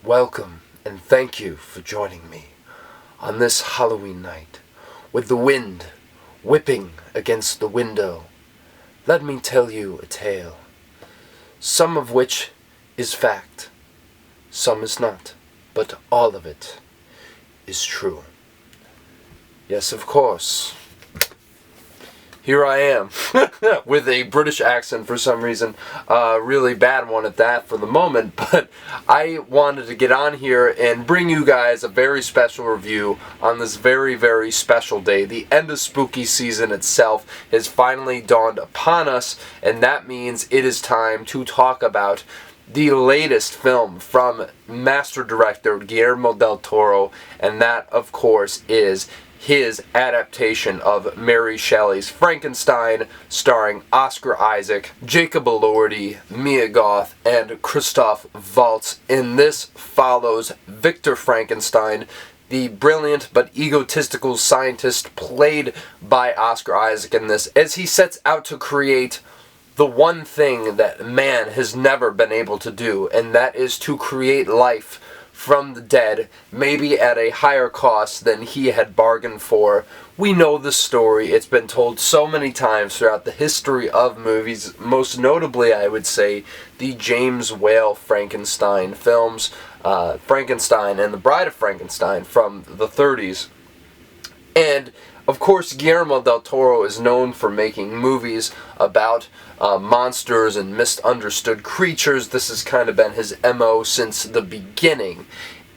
Welcome and thank you for joining me on this Halloween night with the wind whipping against the window. Let me tell you a tale, some of which is fact, some is not, but all of it is true. Yes, of course. Here I am, with a British accent for some reason, really bad one at that for the moment, but I wanted to get on here and bring you guys a very special review on this very, very special day. The end of spooky season itself has finally dawned upon us, and that means it is time to talk about the latest film from master director Guillermo del Toro, and that, of course, is his adaptation of Mary Shelley's Frankenstein, starring Oscar Isaac, Jacob Elordi, Mia Goth, and Christoph Waltz. And this follows Victor Frankenstein, the brilliant but egotistical scientist played by Oscar Isaac in this, as he sets out to create the one thing that man has never been able to do, and that is to create life from the dead, maybe at a higher cost than he had bargained for. We know the story. It's been told so many times throughout the history of movies, most notably, I would say, the James Whale Frankenstein films, Frankenstein and the Bride of Frankenstein from the 30s. And of course, Guillermo del Toro is known for making movies about monsters and misunderstood creatures. This has kind of been his MO since the beginning.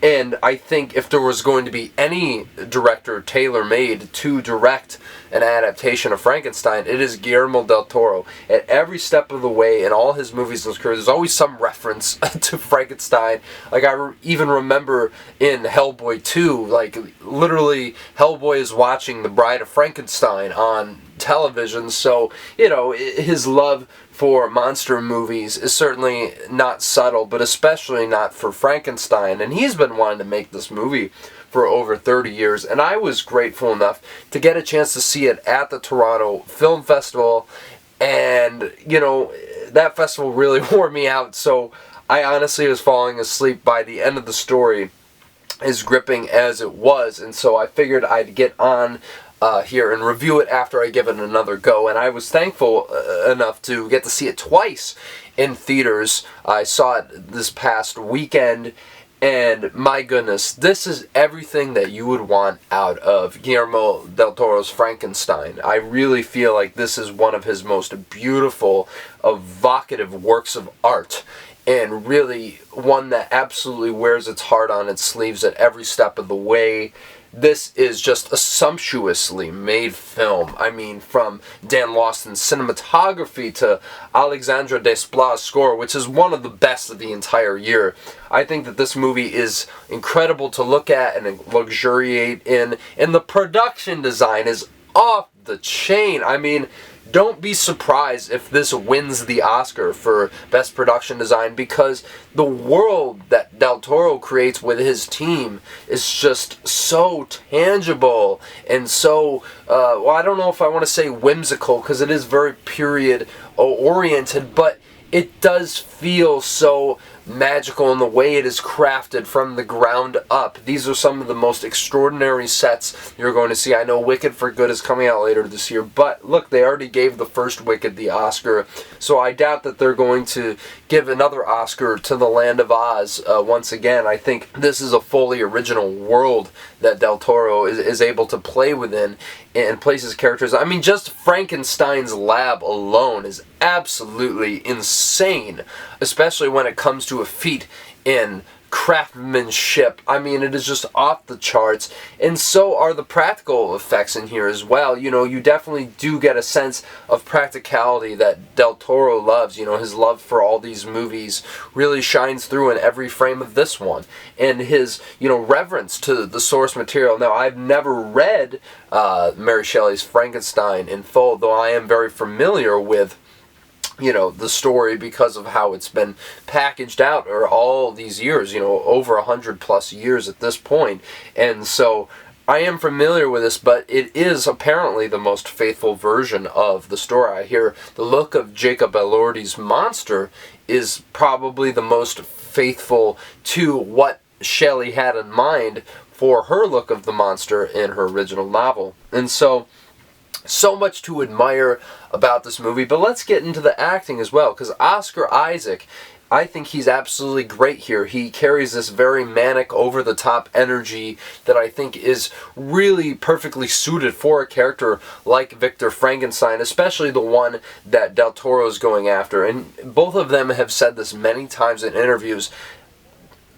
And I think if there was going to be any director tailor-made to direct an adaptation of Frankenstein, it is Guillermo del Toro. At every step of the way in all his movies and his career, there's always some reference to Frankenstein. Like, I even remember in Hellboy 2, like, literally, Hellboy is watching The Bride of Frankenstein on television, so, you know, his love for monster movies is certainly not subtle, but especially not for Frankenstein. And he's been wanting to make this movie for over 30 years, and I was grateful enough to get a chance to see it at the Toronto Film Festival, and, you know, that festival really wore me out, so I honestly was falling asleep by the end of the story, as gripping as it was, and so I figured I'd get on here and review it after I give it another go. And I was thankful enough to get to see it twice in theaters. I saw it this past weekend, and my goodness, this is everything that you would want out of Guillermo del Toro's Frankenstein. I really feel like this is one of his most beautiful, evocative works of art, and really one that absolutely wears its heart on its sleeves at every step of the way. This is just a sumptuously made film. I mean, from Dan Lauston's cinematography to Alexandre Desplat's score, which is one of the best of the entire year. I think that this movie is incredible to look at and luxuriate in, and the production design is off the chain. I mean, don't be surprised if this wins the Oscar for Best Production Design, because the world that Del Toro creates with his team is just so tangible and so, well, I don't know if I want to say whimsical, because it is very period-oriented, but it does feel so magical in the way it is crafted from the ground up. These are some of the most extraordinary sets you're going to see. I know Wicked for Good is coming out later this year, but look, they already gave the first Wicked the Oscar, so I doubt that they're going to give another Oscar to The Land of Oz once again. I think this is a fully original world that Del Toro is able to play within and places characters. I mean, just Frankenstein's lab alone is absolutely insane, especially when it comes to a feat in craftsmanship. I mean, it is just off the charts, and so are the practical effects in here as well. You know, you definitely do get a sense of practicality that Del Toro loves. You know, his love for all these movies really shines through in every frame of this one, and his, you know, reverence to the source material. Now, I've never read Mary Shelley's Frankenstein in full, though I am very familiar with, you know, the story because of how it's been packaged out or all these years, you know, over 100+ years at this point. And so I am familiar with this, but it is apparently the most faithful version of the story. I hear the look of Jacob Elordi's monster is probably the most faithful to what Shelley had in mind for her look of the monster in her original novel. And so much to admire about this movie, but let's get into the acting as well, because Oscar Isaac, I think he's absolutely great here. He carries this very manic, over-the-top energy that I think is really perfectly suited for a character like Victor Frankenstein, especially the one that Del Toro is going after. And both of them have said this many times in interviews.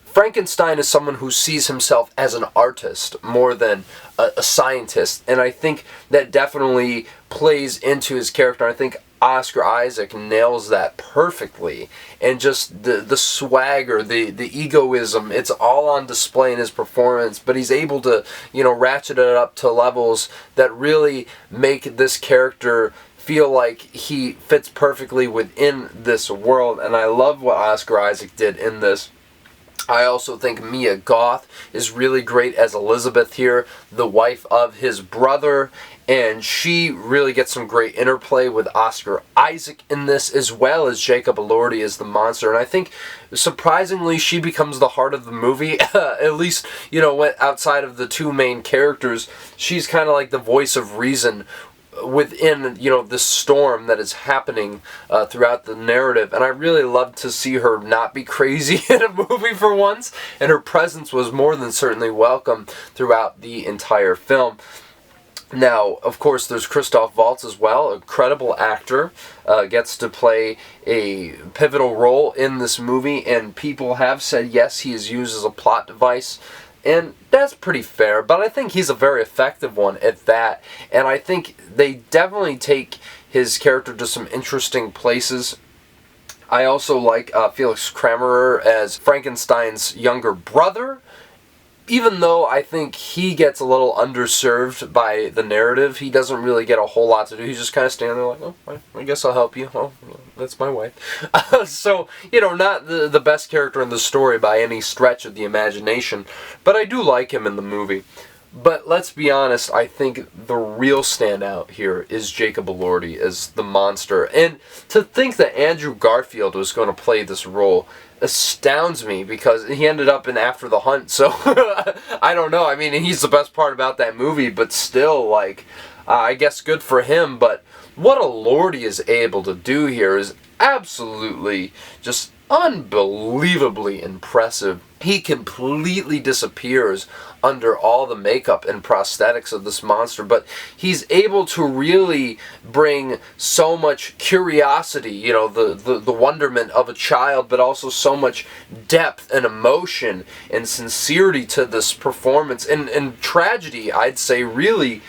Frankenstein is someone who sees himself as an artist more than a scientist, and I think that definitely plays into his character. I think Oscar Isaac nails that perfectly, and just the swagger, the egoism, it's all on display in his performance, but he's able to, ratchet it up to levels that really make this character feel like he fits perfectly within this world, and I love what Oscar Isaac did in this. I also think Mia Goth is really great as Elizabeth here, the wife of his brother, and she really gets some great interplay with Oscar Isaac in this, as well as Jacob Elordi as the monster. And I think, surprisingly, she becomes the heart of the movie, at least, outside of the two main characters. She's kind of like the voice of reason within this storm that is happening throughout the narrative, and I really loved to see her not be crazy in a movie for once, and her presence was more than certainly welcome throughout the entire film. Now, of course, there's Christoph Waltz as well, a credible actor, gets to play a pivotal role in this movie, and people have said yes, he is used as a plot device. And that's pretty fair, but I think he's a very effective one at that. And I think they definitely take his character to some interesting places. I also like Felix Kramer as Frankenstein's younger brother, even though I think he gets a little underserved by the narrative. He doesn't really get a whole lot to do. He's just kind of standing there like, oh, I guess I'll help you. Oh, that's my wife. So, not the best character in the story by any stretch of the imagination, but I do like him in the movie. But let's be honest, I think the real standout here is Jacob Elordi as the monster. And to think that Andrew Garfield was going to play this role astounds me, because he ended up in After the Hunt, so I don't know. I mean, he's the best part about that movie, but still, I guess good for him. But what Elordi is able to do here is absolutely just unbelievably impressive. He completely disappears under all the makeup and prosthetics of this monster, but he's able to really bring so much curiosity, the wonderment of a child, but also so much depth and emotion and sincerity to this performance. And tragedy, I'd say, really,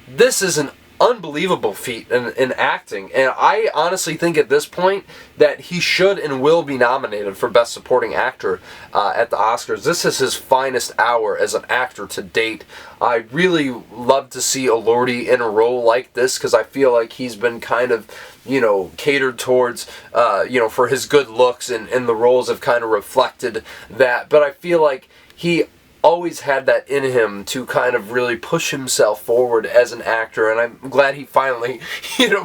this is an unbelievable feat in acting, and I honestly think at this point that he should and will be nominated for Best Supporting Actor at the Oscars. This is his finest hour as an actor to date. I really love to see Elordi in a role like this, because I feel like he's been kind of catered towards, for his good looks, and the roles have kind of reflected that, but I feel like he always had that in him to kind of really push himself forward as an actor, and I'm glad he finally,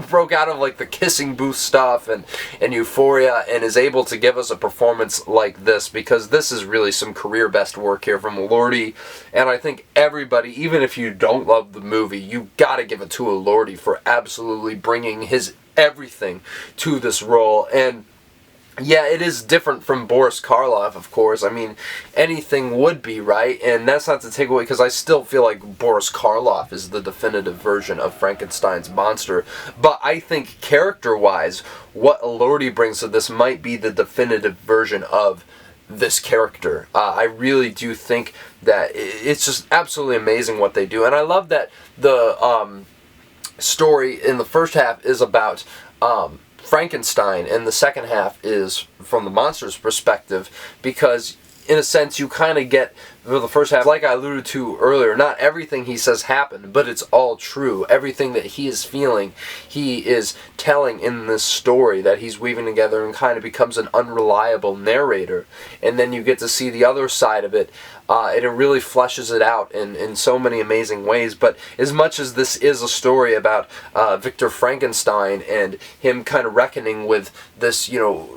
broke out of the kissing booth stuff and Euphoria, and is able to give us a performance like this, because this is really some career best work here from Elordi, and I think everybody, even if you don't love the movie, you gotta give it to Elordi for absolutely bringing his everything to this role. And yeah, it is different from Boris Karloff, of course. I mean, anything would be, right? And that's not to take away, because I still feel like Boris Karloff is the definitive version of Frankenstein's monster. But I think character-wise, what Elordi brings to this might be the definitive version of this character. I really do think that it's just absolutely amazing what they do. And I love that the story in the first half is about Frankenstein, and the second half is from the monster's perspective, because in a sense you kind of get for the first half, like I alluded to earlier, not everything he says happened, but it's all true. Everything that he is feeling, he is telling in this story that he's weaving together, and kind of becomes an unreliable narrator. And then you get to see the other side of it, and it really fleshes it out in so many amazing ways. But as much as this is a story about Victor Frankenstein and him kind of reckoning with this,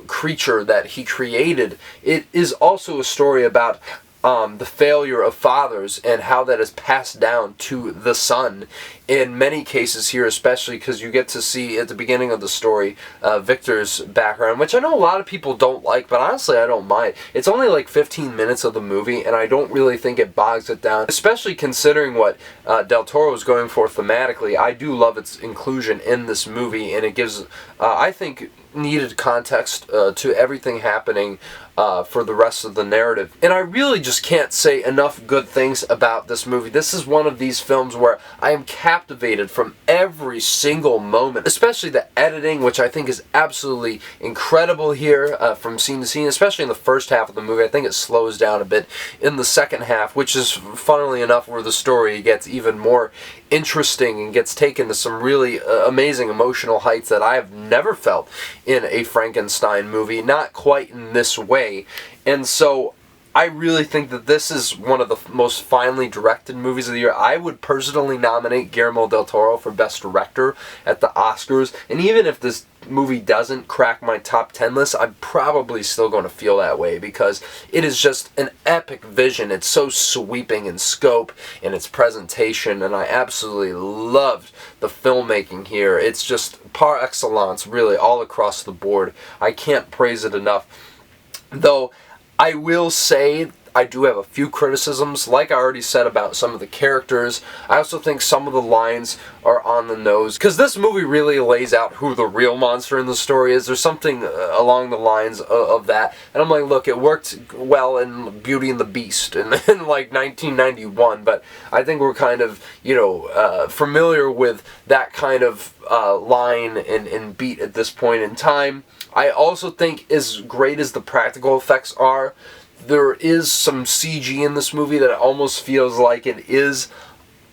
creature that he created, it is also a story about the failure of fathers and how that is passed down to the son in many cases here, especially because you get to see at the beginning of the story Victor's background, which I know a lot of people don't like, but honestly I don't mind. It's only like 15 minutes of the movie, and I don't really think it bogs it down, especially considering what Del Toro is going for thematically. I do love its inclusion in this movie, and it gives, I think, needed context to everything happening for the rest of the narrative. And I really just can't say enough good things about this movie. This is one of these films where I am captivated from every single moment, especially the editing, which I think is absolutely incredible here from scene to scene, especially in the first half of the movie. I think it slows down a bit in the second half, which is, funnily enough, where the story gets even more interesting and gets taken to some really amazing emotional heights that I have never felt in a Frankenstein movie, not quite in this way. And so I really think that this is one of the most finely directed movies of the year. I would personally nominate Guillermo del Toro for Best Director at the Oscars, and even if this movie doesn't crack my top 10 list, I'm probably still going to feel that way, because it is just an epic vision. It's so sweeping in scope and its presentation, and I absolutely loved the filmmaking here. It's just par excellence, really, all across the board. I can't praise it enough. Though I will say I do have a few criticisms, like I already said about some of the characters. I also think some of the lines are on the nose, because this movie really lays out who the real monster in the story is. There's something along the lines of that, and I'm like, look, it worked well in Beauty and the Beast in like 1991, but I think we're kind of, familiar with that kind of line and beat at this point in time. I also think, as great as the practical effects are, there is some CG in this movie that almost feels like it is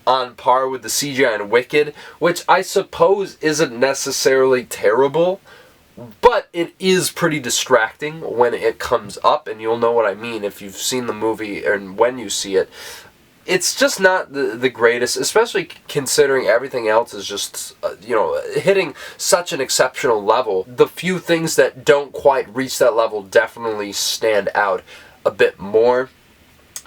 on par with the CGI in Wicked, which I suppose isn't necessarily terrible, but it is pretty distracting when it comes up, and you'll know what I mean if you've seen the movie and when you see it. It's just not the greatest, especially considering everything else is just, hitting such an exceptional level. The few things that don't quite reach that level definitely stand out a bit more.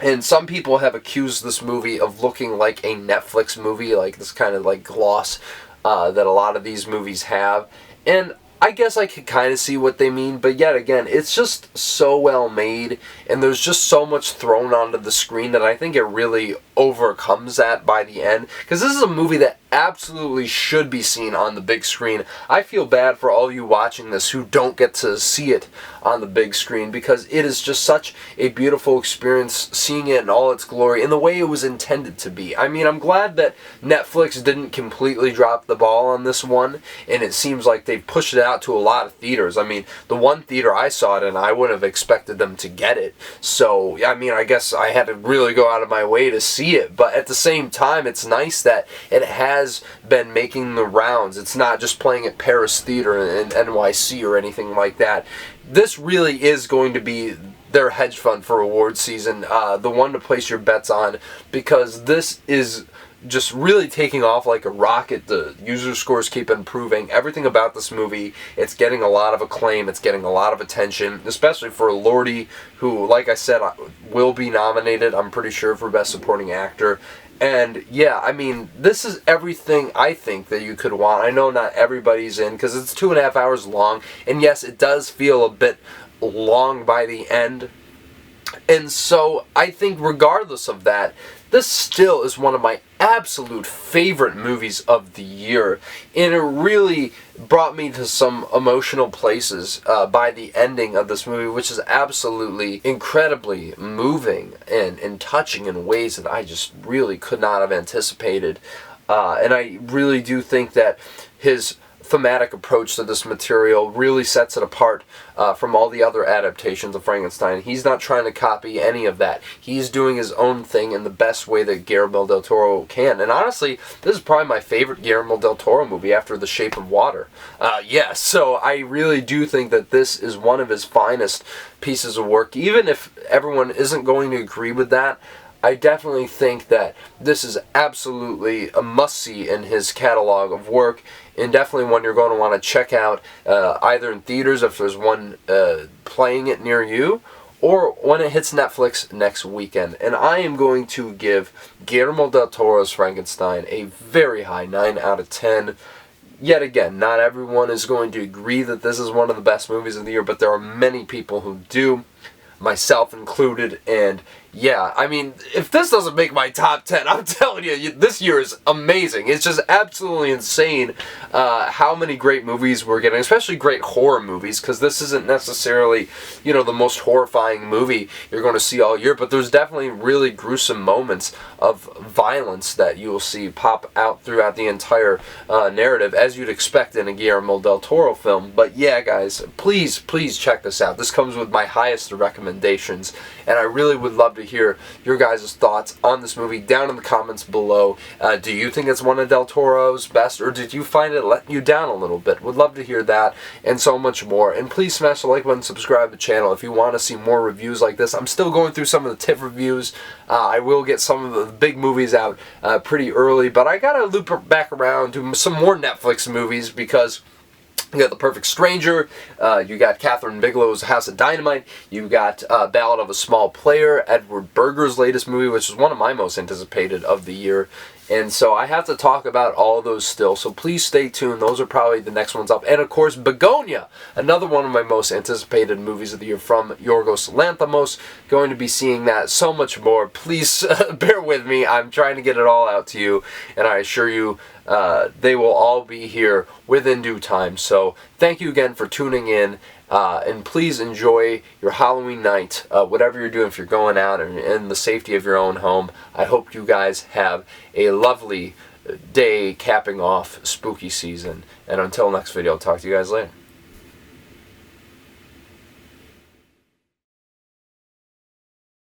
And some people have accused this movie of looking like a Netflix movie, like this kind of like gloss that a lot of these movies have. And I guess I could kind of see what they mean, but yet again, it's just so well made, and there's just so much thrown onto the screen that I think it really overcomes that by the end, because this is a movie that absolutely should be seen on the big screen. I feel bad for all you watching this who don't get to see it on the big screen, because it is just such a beautiful experience seeing it in all its glory in the way it was intended to be. I mean, I'm glad that Netflix didn't completely drop the ball on this one, and it seems like they've pushed it out to a lot of theaters. I mean, the one theater I saw it in, I wouldn't have expected them to get it. So, I mean, I guess I had to really go out of my way to see it, but at the same time, it's nice that it has been making the rounds. It's not just playing at Paris Theater in NYC or anything like that. This really is going to be their hedge fund for award season, the one to place your bets on, because this is just really taking off like a rocket. The user scores keep improving. Everything about this movie, it's getting a lot of acclaim, it's getting a lot of attention, especially for Elordi, who, like I said, will be nominated, I'm pretty sure, for Best Supporting Actor. And yeah, I mean, this is everything I think that you could want. I know not everybody's in, because it's 2.5 hours long, and yes, it does feel a bit long by the end. And so I think regardless of that, this still is one of my absolute favorite movies of the year, and it really brought me to some emotional places by the ending of this movie, which is absolutely incredibly moving and touching in ways that I just really could not have anticipated. And I really do think that his thematic approach to this material really sets it apart from all the other adaptations of Frankenstein. He's not trying to copy any of that. He's doing his own thing in the best way that Guillermo del Toro can. And honestly, this is probably my favorite Guillermo del Toro movie after The Shape of Water. Yes, so I really do think that this is one of his finest pieces of work. Even if everyone isn't going to agree with that, I definitely think that this is absolutely a must-see in his catalog of work, and definitely one you're going to want to check out either in theaters if there's one playing it near you, or when it hits Netflix next weekend. And I am going to give Guillermo del Toro's Frankenstein a very high 9 out of 10. Yet again, not everyone is going to agree that this is one of the best movies of the year, but there are many people who do, myself included. And yeah, I mean, if this doesn't make my top 10, I'm telling you, this year is amazing. It's just absolutely insane how many great movies we're getting, especially great horror movies, because this isn't necessarily, you know, the most horrifying movie you're going to see all year, but there's definitely really gruesome moments of violence that you will see pop out throughout the entire narrative, as you'd expect in a Guillermo del Toro film. But yeah, guys, please check this out. This comes with my highest recommendations, and I really would love to hear your guys' thoughts on this movie down in the comments below. Do you think it's one of Del Toro's best, or did you find it let you down a little bit? Would love to hear that, and so much more. And please smash the like button, subscribe to the channel if you want to see more reviews like this. I'm still going through some of the TIFF reviews. I will get some of the big movies out pretty early, but I gotta loop back around to some more Netflix movies, because you got The Perfect Stranger, you got Catherine Bigelow's House of Dynamite, you got Ballad of a Small Player, Edward Berger's latest movie, which is one of my most anticipated of the year. And so I have to talk about all those still, so please stay tuned. Those are probably the next ones up. And of course, Begonia, another one of my most anticipated movies of the year from Yorgos Lanthimos. Going to be seeing that, so much more. Please bear with me. I'm trying to get it all out to you, and I assure you they will all be here within due time. So thank you again for tuning in. And please enjoy your Halloween night, whatever you're doing, if you're going out and in the safety of your own home. I hope you guys have a lovely day capping off spooky season. And until next video, I'll talk to you guys later.